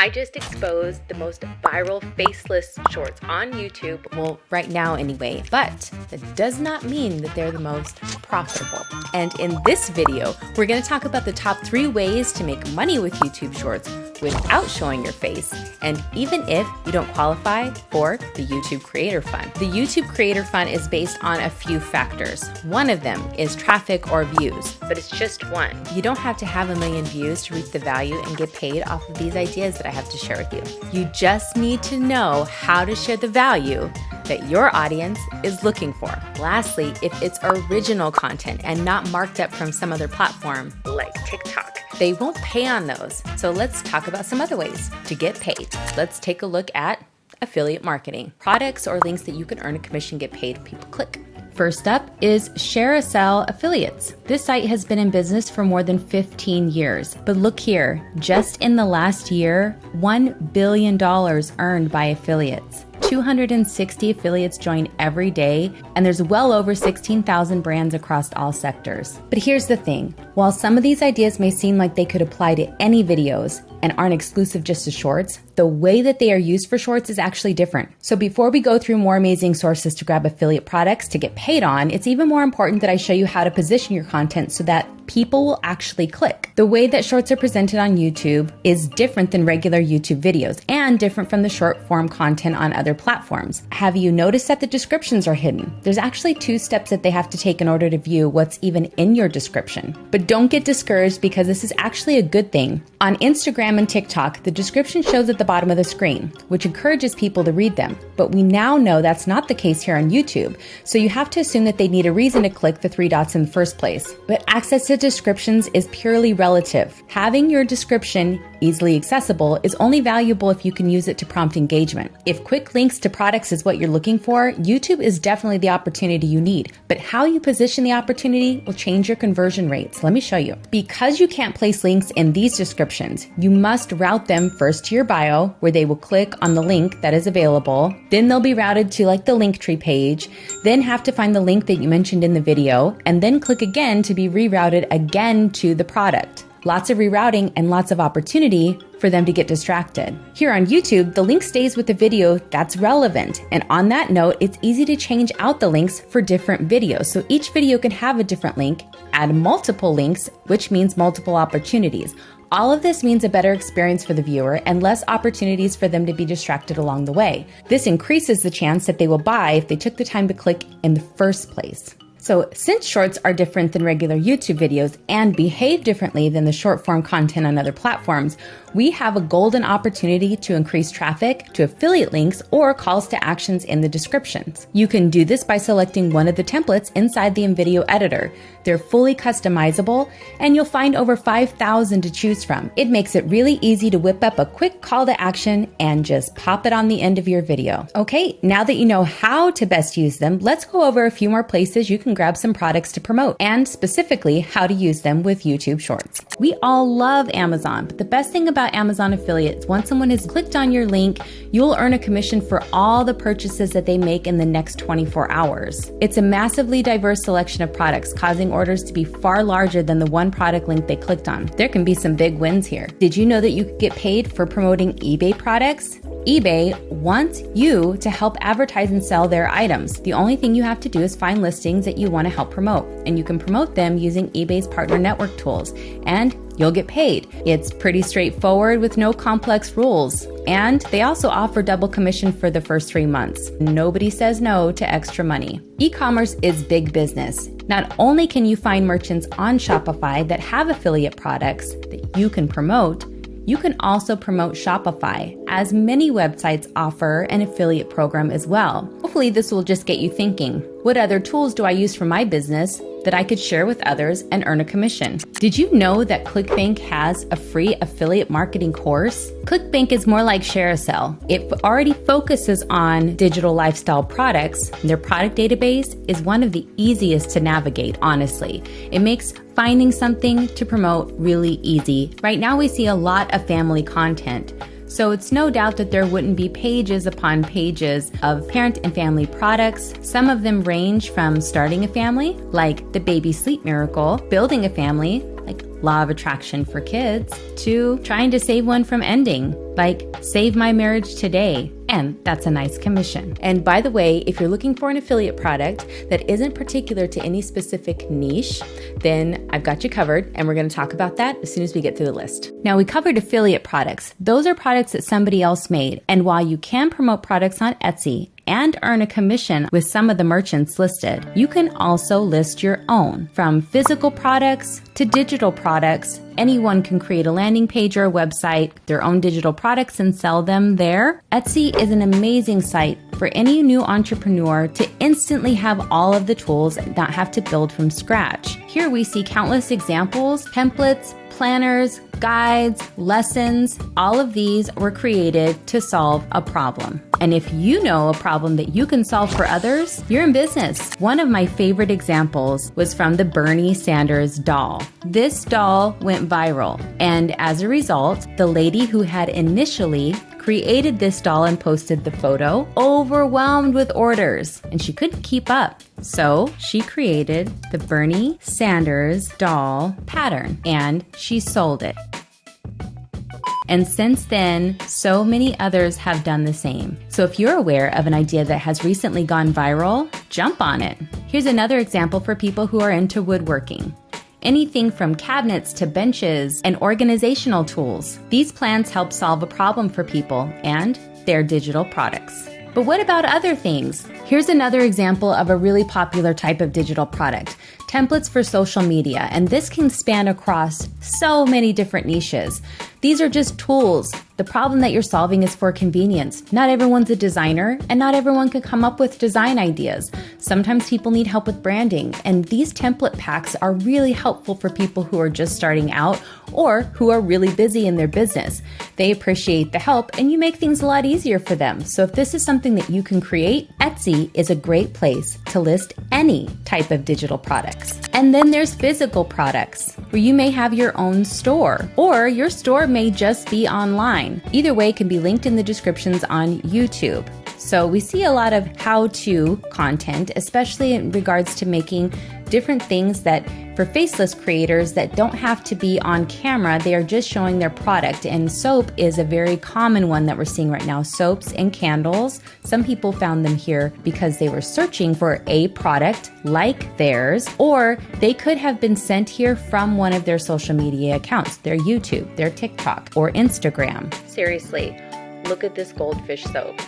I just exposed the most viral faceless shorts on YouTube. Well, right now anyway, but that does not mean that they're the most profitable. And in this video, we're gonna talk about the top 3 ways to make money with YouTube Shorts without showing your face, and even if you don't qualify for the YouTube Creator Fund. The YouTube Creator Fund is based on a few factors. One of them is traffic or views, but it's just one. You don't have to have 1 million views to reap the value and get paid off of these ideas that I have to share with you. You just need to know how to share the value that your audience is looking for. Lastly, if it's original content and not marked up from some other platform like TikTok, they won't pay on those. So let's talk about some other ways to get paid. Let's take a look at affiliate marketing. Products or links that you can earn a commission, get paid when people click. First up is ShareASale Affiliates. This site has been in business for more than 15 years. But look here, just in the last year, $1 billion earned by affiliates. 260 affiliates join every day, and there's well over 16,000 brands across all sectors. But here's the thing, while some of these ideas may seem like they could apply to any videos and aren't exclusive just to shorts, the way that they are used for shorts is actually different. So before we go through more amazing sources to grab affiliate products to get paid on, it's even more important that I show you how to position your content so that people will actually click. The way that shorts are presented on YouTube is different than regular YouTube videos and different from the short form content on other platforms. Have you noticed that the descriptions are hidden? There's actually 2 steps that they have to take in order to view what's even in your description. But don't get discouraged because this is actually a good thing. On Instagram and TikTok, the description shows at the bottom of the screen, which encourages people to read them. But we now know that's not the case here on YouTube. So you have to assume that they need a reason to click the 3 dots in the first place. But access to descriptions is purely relative. Having your description easily accessible is only valuable if you can use it to prompt engagement. If quick links to products is what you're looking for, YouTube is definitely the opportunity you need. But how you position the opportunity will change your conversion rates. Let me show you. Because you can't place links in these descriptions, you must route them first to your bio, where they will click on the link that is available. Then they'll be routed to like the Linktree page, then have to find the link that you mentioned in the video, and then click again to be rerouted again to the product. Lots of rerouting and lots of opportunity for them to get distracted. Here on YouTube, the link stays with the video that's relevant. And on that note, it's easy to change out the links for different videos. So each video can have a different link, add multiple links, which means multiple opportunities. All of this means a better experience for the viewer and less opportunities for them to be distracted along the way. This increases the chance that they will buy if they took the time to click in the first place. So since shorts are different than regular YouTube videos and behave differently than the short form content on other platforms, we have a golden opportunity to increase traffic to affiliate links or calls to actions in the descriptions. You can do this by selecting one of the templates inside the InVideo editor. They're fully customizable and you'll find over 5,000 to choose from. It makes it really easy to whip up a quick call to action and just pop it on the end of your video. Okay, now that you know how to best use them, let's go over a few more places you can grab some products to promote, and specifically how to use them with YouTube Shorts. We all love Amazon, but the best thing about Amazon affiliates, once someone has clicked on your link, you'll earn a commission for all the purchases that they make in the next 24 hours. It's a massively diverse selection of products, causing orders to be far larger than the one product link they clicked on. There can be some big wins here. Did you know that you could get paid for promoting eBay products? eBay wants you to help advertise and sell their items. The only thing you have to do is find listings that you want to help promote, and you can promote them using eBay's partner network tools, and you'll get paid. It's pretty straightforward with no complex rules. And they also offer double commission for the first 3 months. Nobody says no to extra money. E-commerce is big business. Not only can you find merchants on Shopify that have affiliate products that you can promote, you can also promote Shopify, as many websites offer an affiliate program as well. Hopefully this will just get you thinking, what other tools do I use for my business that I could share with others and earn a commission? Did you know that ClickBank has a free affiliate marketing course? ClickBank is more like ShareASale. It already focuses on digital lifestyle products. Their product database is one of the easiest to navigate, honestly. It makes finding something to promote really easy. Right now we see a lot of family content. So it's no doubt that there wouldn't be pages upon pages of parent and family products. Some of them range from starting a family, like the Baby Sleep Miracle, building a family, like Law of Attraction for Kids, to trying to save one from ending, like Save My Marriage Today, and that's a nice commission. And by the way, if you're looking for an affiliate product that isn't particular to any specific niche, then I've got you covered, and we're going to talk about that as soon as we get through the list. Now, we covered affiliate products. Those are products that somebody else made, and while you can promote products on Etsy and earn a commission with some of the merchants listed, you can also list your own. From physical products to digital products, anyone can create a landing page or a website, their own digital products, and sell them there. Etsy is an amazing site for any new entrepreneur to instantly have all of the tools and not have to build from scratch. Here we see countless examples, templates, planners, guides, lessons. All of these were created to solve a problem. And if you know a problem that you can solve for others, you're in business. One of my favorite examples was from the Bernie Sanders doll. This doll went viral, and as a result, the lady who had initially created this doll and posted the photo, overwhelmed with orders, and she couldn't keep up. So she created the Bernie Sanders doll pattern, and she sold it. And since then, so many others have done the same. So if you're aware of an idea that has recently gone viral, jump on it. Here's another example for people who are into woodworking. Anything from cabinets to benches and organizational tools. These plans help solve a problem for people and their digital products. But what about other things? Here's another example of a really popular type of digital product, templates for social media, and this can span across so many different niches. These are just tools. The problem that you're solving is for convenience. Not everyone's a designer, and not everyone can come up with design ideas. Sometimes people need help with branding, and these template packs are really helpful for people who are just starting out or who are really busy in their business. They appreciate the help, and you make things a lot easier for them. So if this is something that you can create, Etsy is a great place to list any type of digital products. And then there's physical products, where you may have your own store, or your store may just be online. Either way can be linked in the descriptions on YouTube. So we see a lot of how-to content, especially in regards to making different things that for faceless creators that don't have to be on camera, they are just showing their product. And soap is a very common one that we're seeing right now. Soaps and candles. Some people found them here because they were searching for a product like theirs, or they could have been sent here from one of their social media accounts, their YouTube, their TikTok, or Instagram. Seriously, look at this goldfish soap.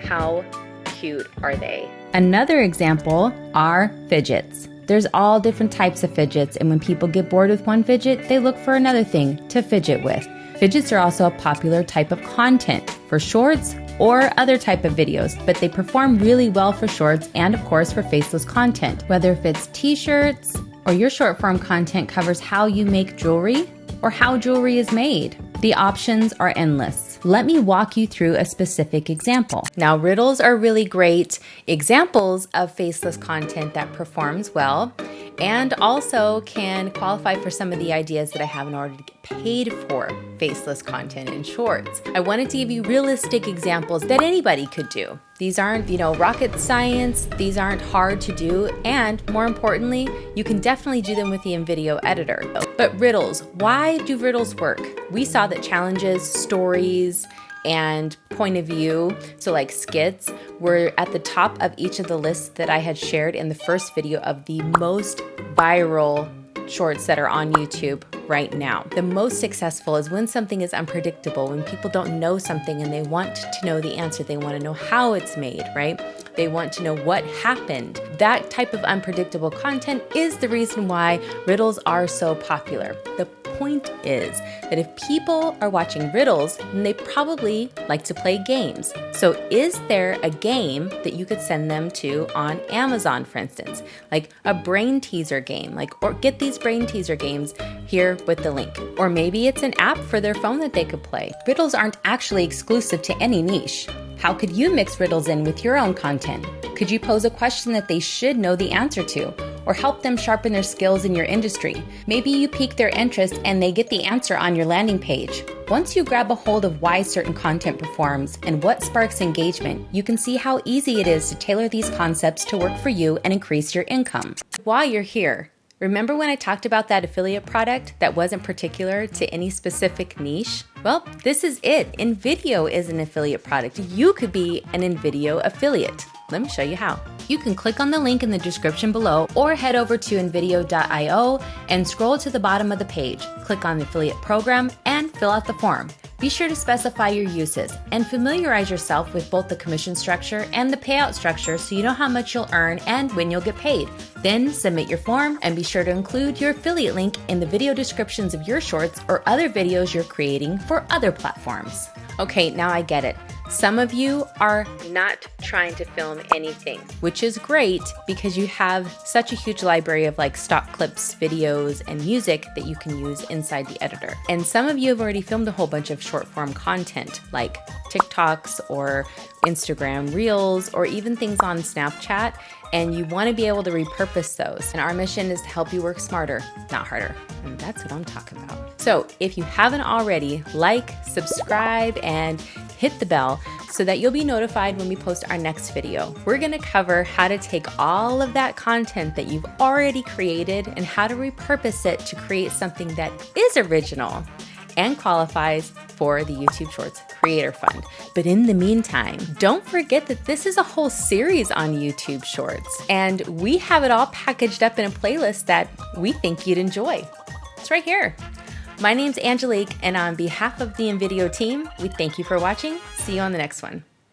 How cute are they? Another example are fidgets. There's all different types of fidgets, and when people get bored with one fidget, they look for another thing to fidget with. Fidgets are also a popular type of content for shorts or other type of videos, but they perform really well for shorts and of course for faceless content. Whether if it's t-shirts or your short form content covers how you make jewelry or how jewelry is made. The options are endless. Let me walk you through a specific example. Now, riddles are really great examples of faceless content that performs well and also can qualify for some of the ideas that I have in order to get paid for faceless content in shorts. I wanted to give you realistic examples that anybody could do. These aren't, rocket science. These aren't hard to do. And more importantly, you can definitely do them with the InVideo editor. But riddles, why do riddles work? We saw that challenges, stories, and point of view, so like skits, were at the top of each of the lists that I had shared in the first video of the most viral shorts that are on YouTube right now. The most successful is when something is unpredictable, when people don't know something and they want to know the answer. They want to know how it's made, right? They want to know what happened. That type of unpredictable content is the reason why riddles are so popular. The point is that if people are watching riddles, then they probably like to play games. So is there a game that you could send them to on Amazon, for instance, like a brain teaser game, or get these brain teaser games here with the link. Or maybe it's an app for their phone that they could play. Riddles aren't actually exclusive to any niche. How could you mix riddles in with your own content? Could you pose a question that they should know the answer to, or help them sharpen their skills in your industry? Maybe you pique their interest and they get the answer on your landing page. Once you grab a hold of why certain content performs and what sparks engagement, you can see how easy it is to tailor these concepts to work for you and increase your income. While you're here, remember when I talked about that affiliate product that wasn't particular to any specific niche? Well, this is it. InVideo is an affiliate product. You could be an InVideo affiliate. Let me show you how. You can click on the link in the description below or head over to invideo.io and scroll to the bottom of the page. Click on the affiliate program and fill out the form. Be sure to specify your uses and familiarize yourself with both the commission structure and the payout structure so you know how much you'll earn and when you'll get paid. Then submit your form and be sure to include your affiliate link in the video descriptions of your shorts or other videos you're creating for other platforms. Okay, now I get it. Some of you are not trying to film anything, which is great because you have such a huge library of like stock clips, videos, and music that you can use inside the editor. And some of you have already filmed a whole bunch of short form content like TikToks or Instagram Reels or even things on Snapchat, and you want to be able to repurpose those. And our mission is to help you work smarter, not harder. And that's what I'm talking about. So if you haven't already, like, subscribe, and hit the bell so that you'll be notified when we post our next video. We're gonna cover how to take all of that content that you've already created and how to repurpose it to create something that is original and qualifies for the YouTube Shorts Creator Fund. But in the meantime, don't forget that this is a whole series on YouTube Shorts, and we have it all packaged up in a playlist that we think you'd enjoy. It's right here. My name's Angelique, and on behalf of the InVideo team, we thank you for watching. See you on the next one.